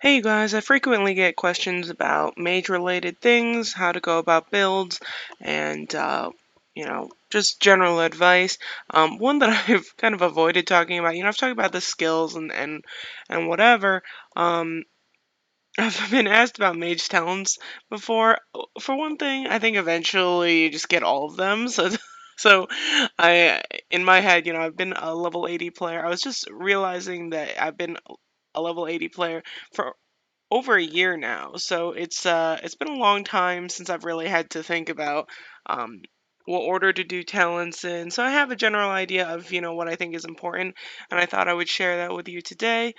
Hey you guys, I frequently get questions about mage-related things, how to go about builds, and just general advice. One that I've kind of avoided talking about, I've talked about the skills and whatever. Um, I've been asked about mage talents before. For one thing, I think eventually you just get all of them. So in my head, I've been a level 80 player. I was just realizing that I've been a level 80 player for over a year now. So it's been a long time since I've really had to think about um, what order to do talents in. So I have a general idea of what I think is important, and I thought I would share that with you today.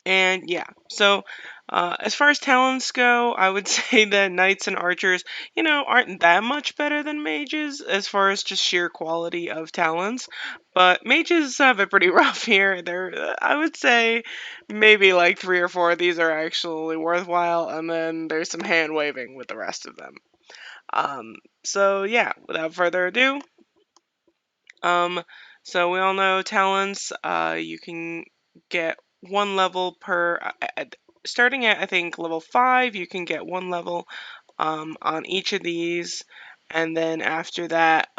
And yeah, so as far as talents go, I would say that knights and archers, aren't that much better than mages as far as just sheer quality of talents. But mages have it pretty rough here. I would say maybe like three or four of these are actually worthwhile, and then there's some hand waving with the rest of them. So yeah, without further ado, um, so we all know talents. You can get one level per. Starting at I think level 5, you can get one level on each of these, and then after that,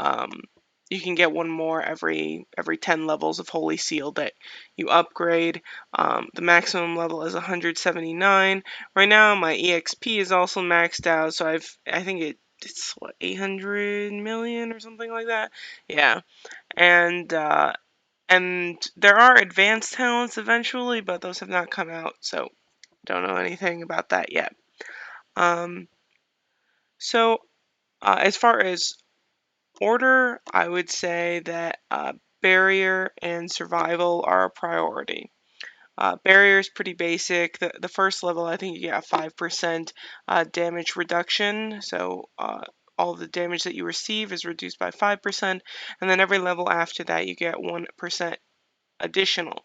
you can get one more every 10 levels of Holy Seal that you upgrade. The maximum level is 179. Right now, my EXP is also maxed out, so I think it's what 800 million or something like that. Yeah, and there are advanced talents eventually, but those have not come out, so don't know anything about that yet. Um, so as far as order, I would say that barrier and survival are a priority. Barrier is pretty basic. The first level, I think you get a 5% damage reduction. So all the damage that you receive is reduced by 5%. And then every level after that, you get 1% additional.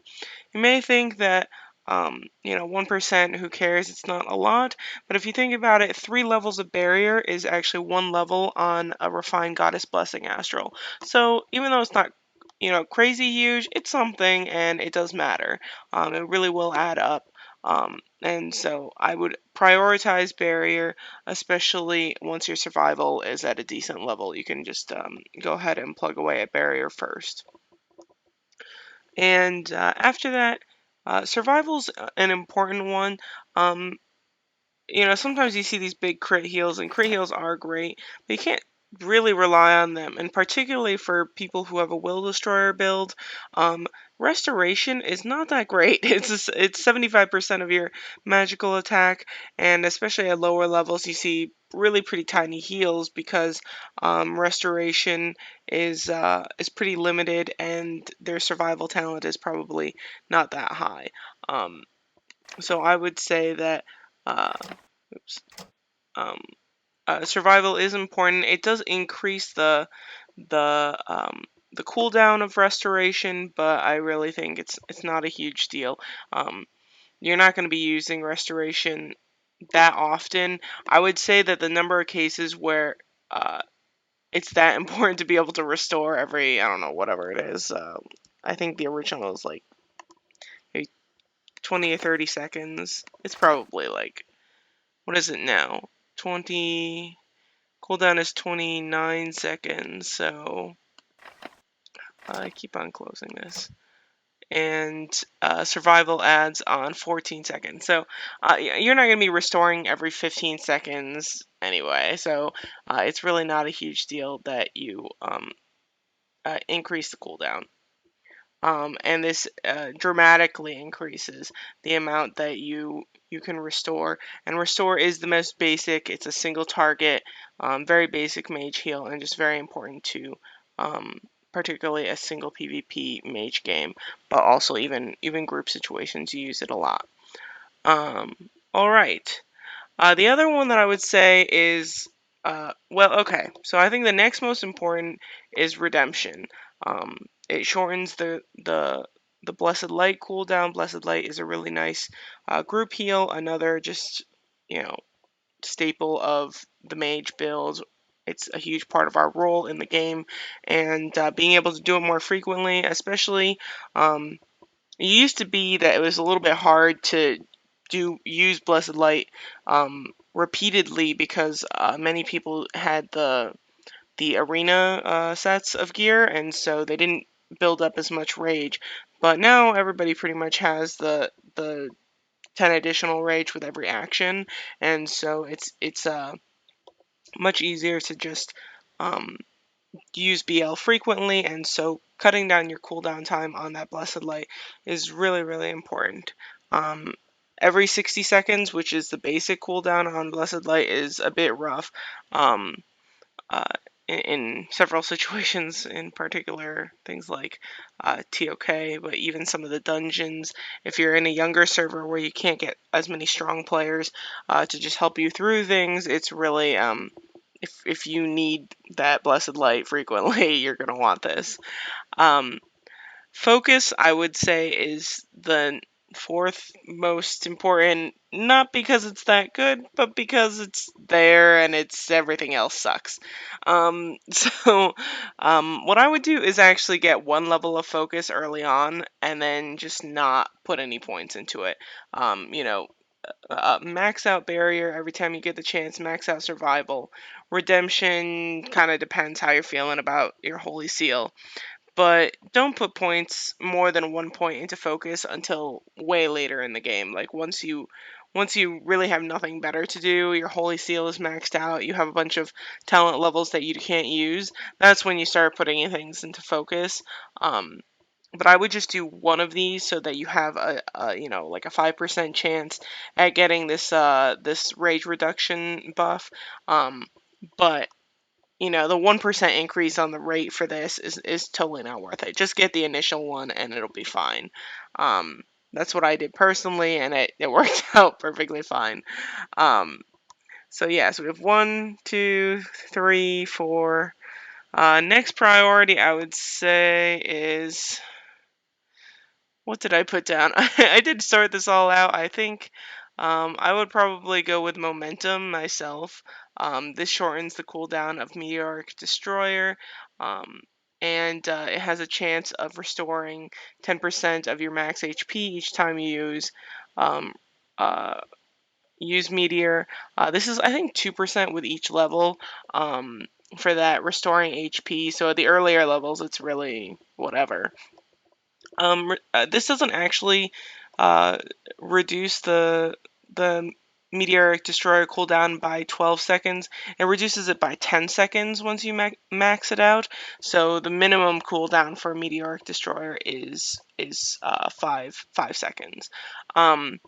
You may think that 1%, who cares? It's not a lot. But if you think about it, 3 levels of barrier is actually 1 level on a refined goddess blessing astral. So even though it's not crazy huge, it's something and it does matter. It really will add up. And so I would prioritize barrier, especially once your survival is at a decent level. You can just go ahead and plug away at barrier first. And after that, survival's an important one. Um, Sometimes you see these big crit heals, and crit heals are great, but you can't really rely on them. And particularly for people who have a Will Destroyer build, um, restoration is not that great. It's 75% of your magical attack, and especially at lower levels, you see really pretty tiny heals because restoration is pretty limited, and their survival talent is probably not that high. So I would say that. Uh, oops. Um, Survival is important. It does increase the cooldown of restoration, but I really think it's not a huge deal. Um, you're not going to be using restoration that often. I would say that the number of cases where it's that important to be able to restore every, I don't know, whatever it is. I think the original is like maybe 20 or 30 seconds. It's probably like, what is it now? 20. Cooldown is 29 seconds, so I keep on closing this. And survival adds on 14 seconds. So you're not going to be restoring every 15 seconds anyway, so it's really not a huge deal that you increase the cooldown. And this dramatically increases the amount that you can restore. And restore is the most basic. It's a single target, very basic mage heal, and just very important to um, particularly a single PvP mage game, but also even group situations you use it a lot. All right. The other one that I would say is well, okay. So I think the next most important is redemption. It shortens the Blessed Light cooldown. Blessed Light is a really nice group heal. Another just you know staple of the mage build. It's a huge part of our role in the game, and being able to do it more frequently, especially It used to be that it was a little bit hard to use Blessed Light repeatedly because many people had the arena sets of gear, and so they didn't build up as much rage. But now everybody pretty much has the 10 additional rage with every action, and so it's much easier to just um, use BL frequently, and so cutting down your cooldown time on that Blessed Light is really, really important. Um, every 60 seconds, which is the basic cooldown on Blessed Light, is a bit rough. Um, uh, in several situations, in particular things like TOK, but even some of the dungeons. If you're in a younger server where you can't get as many strong players to just help you through things, it's really if you need that blessed light frequently, you're gonna want this. Um, Focus, I would say, is the fourth most important, not because it's that good, but because it's there and it's everything else sucks. So, what I would do is actually get one level of focus early on and then just not put any points into it. Max out barrier every time you get the chance, max out survival. Redemption kind of depends how you're feeling about your holy seal, but don't put points more than 1 point into focus until way later in the game. Like once you really have nothing better to do, your holy seal is maxed out, you have a bunch of talent levels that you can't use, that's when you start putting things into focus. Um, but I would just do one of these so that you have like a 5% chance at getting this rage reduction buff. Um, but the 1% increase on the rate for this is totally not worth it. Just get the initial one and it'll be fine. Um, that's what I did personally, and it worked out perfectly fine. Um, so yeah, so we have 1, 2, 3, 4. Next priority I would say is, what did I put down? I did sort this all out. I think I would probably go with momentum myself. This shortens the cooldown of Meteoric Destroyer, um, and it has a chance of restoring 10% of your max HP each time you um, uh, use Meteor. This is, I think, 2% with each level for that restoring HP. So at the earlier levels, it's really whatever. This doesn't actually uh, reduce the meteoric destroyer cooldown by 12 seconds. It reduces it by 10 seconds once you max it out. So the minimum cooldown for a meteoric destroyer is 5 seconds. Um,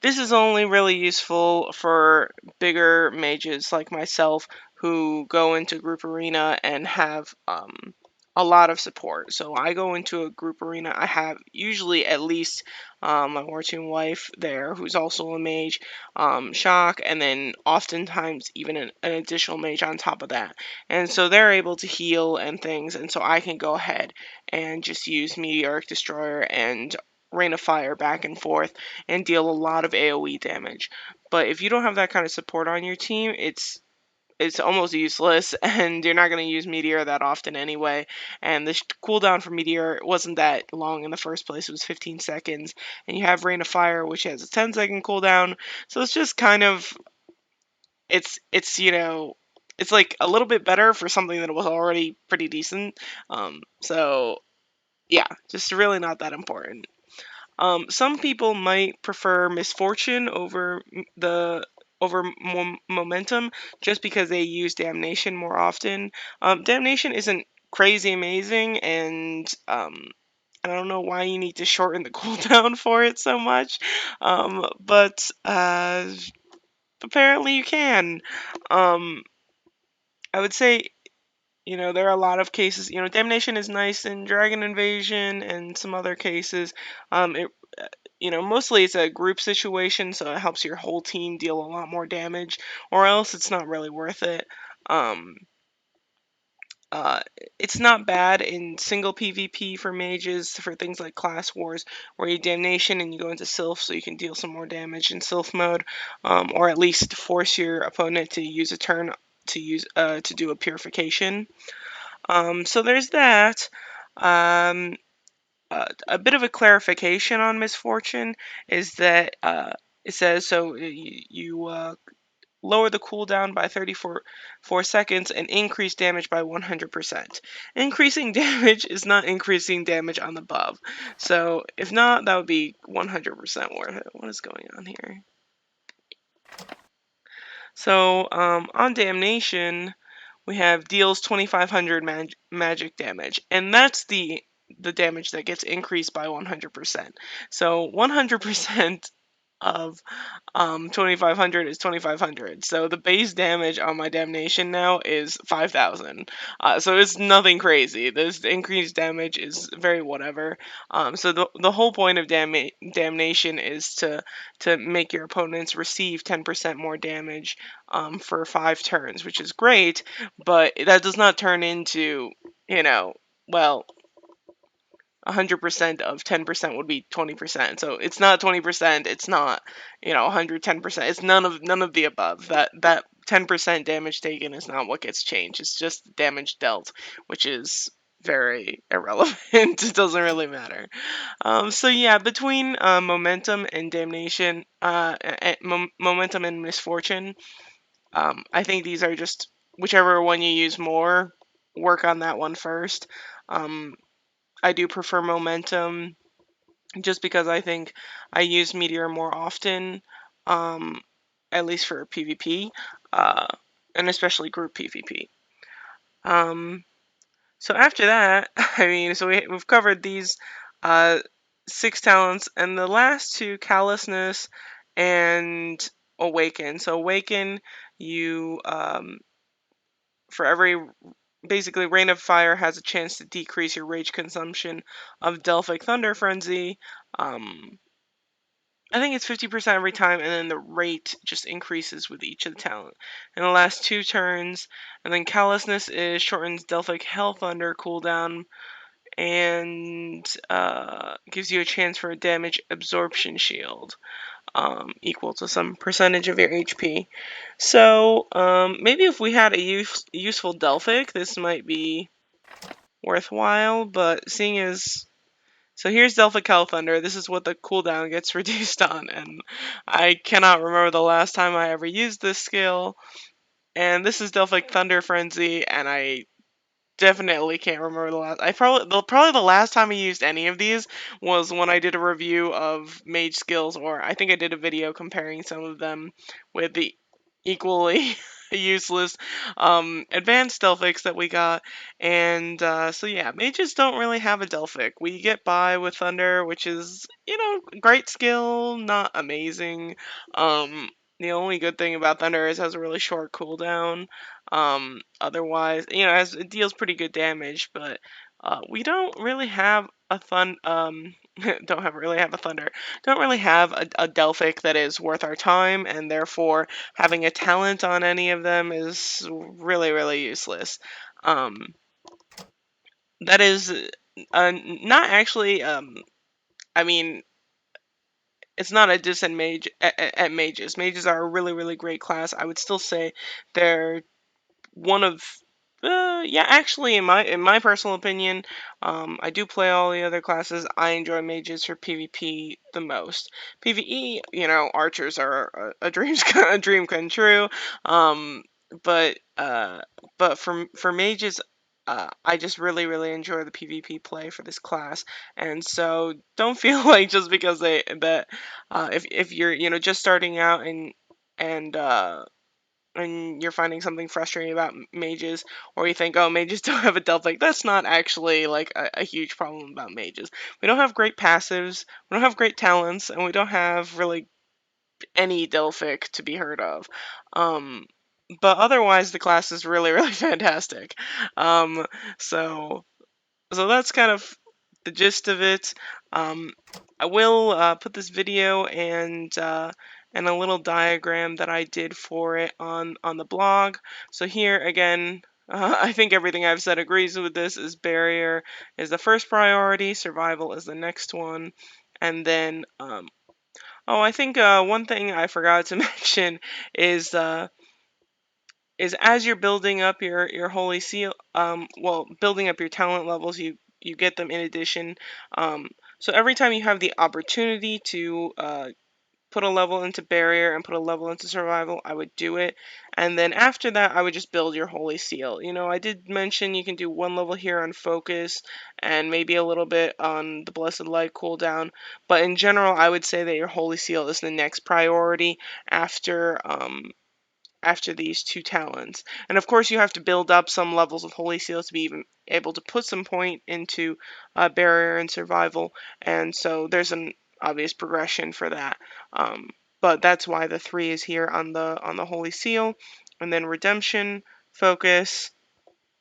this is only really useful for bigger mages like myself who go into group arena and have a lot of support. So I go into a group arena, I have usually at least my Wartune wife there, who's also a mage, Shock, and then oftentimes even an additional mage on top of that. And so they're able to heal and things, and so I can go ahead and just use Meteoric Destroyer and Rain of Fire back and forth and deal a lot of AoE damage. But if you don't have that kind of support on your team, it's almost useless, and you're not going to use Meteor that often anyway. And the cooldown for Meteor wasn't that long in the first place; it was 15 seconds. And you have Rain of Fire, which has a 10-second cooldown. So it's just kind of it's like a little bit better for something that was already pretty decent. So yeah, just really not that important. Some people might prefer misfortune the over momentum just because they use damnation more often. Damnation isn't crazy amazing, and I don't know why you need to shorten the cooldown for it so much, but apparently you can. Um, I would say there are a lot of cases. Damnation is nice in Dragon Invasion and some other cases. It mostly it's a group situation, so it helps your whole team deal a lot more damage, or else it's not really worth it. Um, uh, it's not bad in single PvP for mages for things like class wars, where you damnation and you go into Sylph, so you can deal some more damage in Sylph mode, or at least force your opponent to use a turn to do a purification. So there's that. Um, a bit of a clarification on misfortune is that it says so you lower the cooldown by 34 seconds, and increase damage by 100%. Increasing damage is not increasing damage on the buff. So if not, that would be 100% worth it. What is going on here? So on Damnation, we have deals 2500 magic damage, and that's the damage that gets increased by 100%. So 100% of 2500 is 2500. So the base damage on my damnation now is 5000. So it's nothing crazy. This increased damage is very whatever. So the whole point of damnation is to make your opponents receive 10% more damage for 5 turns, which is great, but that does not turn into, well, 100% of 10% would be 20%. So it's not 20%. It's not 110%. It's none of the above. That 10% damage taken is not what gets changed. It's just damage dealt, which is very irrelevant. It doesn't really matter. So yeah, between momentum and damnation, momentum and misfortune, I think these are just whichever one you use more. Work on that one first. Um, I do prefer momentum just because I think I use meteor more often, um, at least for PvP, uh, and especially group PvP. Um, so after that, I mean, so we've covered these uh, 6 talents, and the last two, callousness and awaken. So awaken, you for every basically Rain of Fire has a chance to decrease your rage consumption of Delphic Thunder Frenzy. Um, I think it's 50% every time, and then the rate just increases with each of the talent. In the last 2 turns, and then Callousness is shortens Delphic Hell Thunder cooldown and gives you a chance for a damage absorption shield equal to some percentage of your HP. So maybe if we had a useful Delphic, this might be worthwhile, but seeing as so here's Delphic Hell Thunder. This is what the cooldown gets reduced on, and I cannot remember the last time I ever used this skill. And this is Delphic Thunder Frenzy, and I definitely can't remember the last. Probably the last time I used any of these was when I did a review of Mage skills, or I think I did a video comparing some of them with the equally useless advanced Delphics that we got. And so yeah, mages don't really have a Delphic. We get by with Thunder, which is great skill, not amazing. The only good thing about Thunder is it has a really short cooldown. Otherwise, it deals pretty good damage, but we don't really have a don't have really have a thunder. Don't really have a Delphic that is worth our time, and therefore having a talent on any of them is really really useless. Um, that is not actually. I mean, it's not a diss at mages. Mages are a really really great class. I would still say they're one of yeah, actually in my personal opinion, I do play all the other classes. I enjoy mages for PvP the most. PvE, archers are a dream a dream come true. Um, but for mages, I just really really enjoy the PvP play for this class, and so don't feel like just because if you're just starting out and you're finding something frustrating about mages, or you think, oh, mages don't have a Delphic, that's not actually like a huge problem about mages. We don't have great passives, we don't have great talents, and we don't have really any Delphic to be heard of. Um, but otherwise, the class is really, really fantastic. Um, so so that's kind of the gist of it. Um, I will put this video and a little diagram that I did for it on the blog. So here again, I think everything I've said agrees with this. Is barrier is the first priority, survival is the next one, and then oh, I think one thing I forgot to mention is as you're building up your holy seal, well, building up your talent levels, you you get them in addition. Um, so every time you have the opportunity to put a level into barrier and put a level into survival, I would do it. And then after that, I would just build your holy seal. You know, I did mention you can do one level here on focus and maybe a little bit on the blessed light cooldown. But in general, I would say that your holy seal is the next priority after after these two talents. And of course, you have to build up some levels of Holy Seal to be even able to put some point into Barrier and Survival. And so there's an obvious progression for that. Um, but that's why the 3 is here on the Holy Seal. And then Redemption, Focus,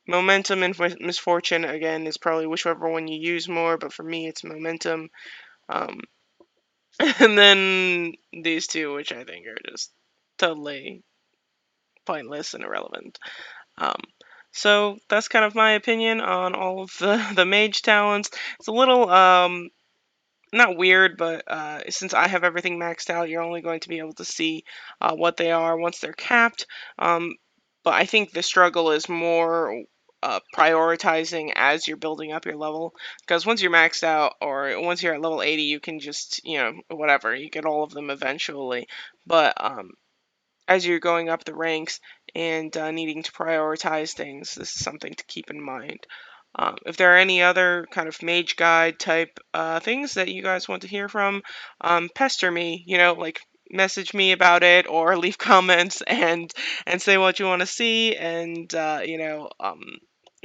Momentum, and Misfortune, again, is probably whichever one you use more. But for me, it's Momentum. Um, and then these two, which I think are just totally pointless and irrelevant. Um, so that's kind of my opinion on all of the mage talents. It's a little not weird, but since I have everything maxed out, you're only going to be able to see what they are once they're capped. Um, but I think the struggle is more prioritizing as you're building up your level, because once you're maxed out or once you're at level 80, you can just, you know, whatever, you get all of them eventually. But as you're going up the ranks and needing to prioritize things, this is something to keep in mind. If there are any other kind of mage guide type things that you guys want to hear from, pester me, you know, like message me about it or leave comments and say what you want to see and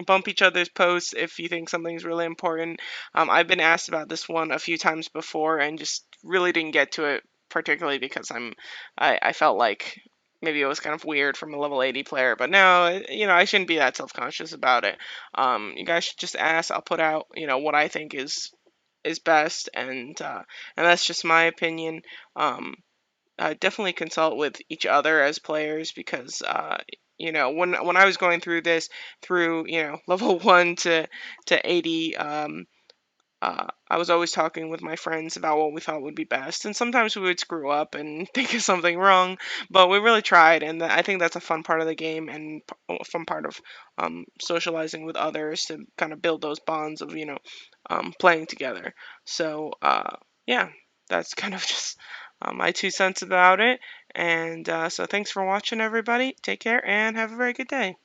bump each other's posts if you think something's really important. I've been asked about this one a few times before and just really didn't get to it, particularly because I felt like maybe it was kind of weird from a level 80 player, but no, you know, I shouldn't be that self-conscious about it. You guys should just ask. I'll put out, you know, what I think is best, and that's just my opinion. Definitely consult with each other as players because you know, when I was going through this through, you know, level 1 to 80, I was always talking with my friends about what we thought would be best, and sometimes we would screw up and think of something wrong, but we really tried, and I think that's a fun part of the game and a fun part of socializing with others to kind of build those bonds of, you know, playing together. So yeah, that's kind of just my 2 cents about it, and so thanks for watching, everybody. Take care and have a very good day.